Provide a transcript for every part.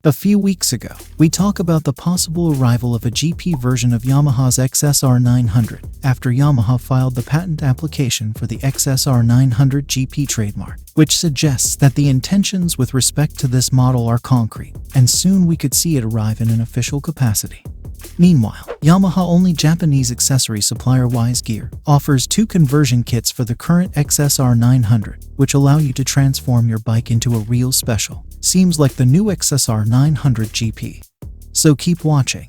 A few weeks ago, we talked about the possible arrival of a GP version of Yamaha's Xsr 900 after Yamaha filed the patent application for the Xsr 900 GP trademark, which suggests that the intentions with respect to this model are concrete, and soon we could see it arrive in an official capacity. Meanwhile, Yamaha-only Japanese accessory supplier Xsr offers two conversion kits for the current Xsr 900, which allow you to transform your bike into a real special. Seems like the new Xsr 900 GP. So keep watching.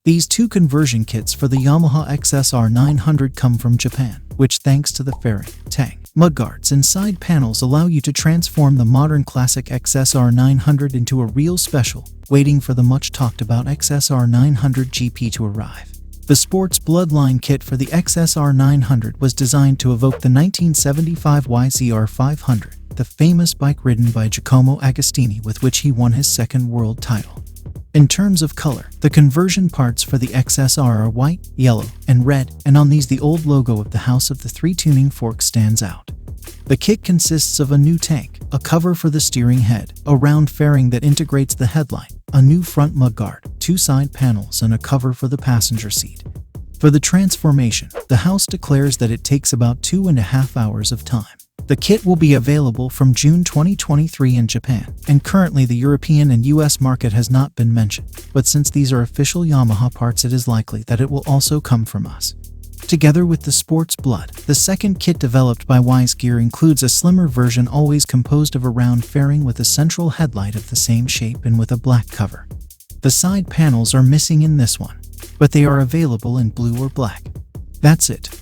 These two conversion kits for the Yamaha Xsr 900 come from Japan, which thanks to the fairing, tang, mudguards and side panels allow you to transform the modern classic Xsr 900 into a real special, waiting for the much talked about Xsr 900 GP to arrive. The Sports Bloodline kit for the Xsr 900 was designed to evoke the 1975 Xsr 500, the famous bike ridden by Giacomo Agostini with which he won his second world title. In terms of color, the conversion parts for the Xsr are white, yellow, and red, and on these the old logo of the House of the Three Tuning Forks stands out. The kit consists of a new tank, a cover for the steering head, a round fairing that integrates the headlight, a new front mudguard, two side panels, and a cover for the passenger seat. For the transformation, the house declares that it takes about 2.5 hours of time. The kit will be available from June 2023 in Japan, and currently the European and US market has not been mentioned, but since these are official Yamaha parts, it is likely that it will also come from us. Together with the Sports Blood, the second kit developed by Xsr includes a slimmer version always composed of a round fairing with a central headlight of the same shape and with a black cover. The side panels are missing in this one, but they are available in blue or black. That's it.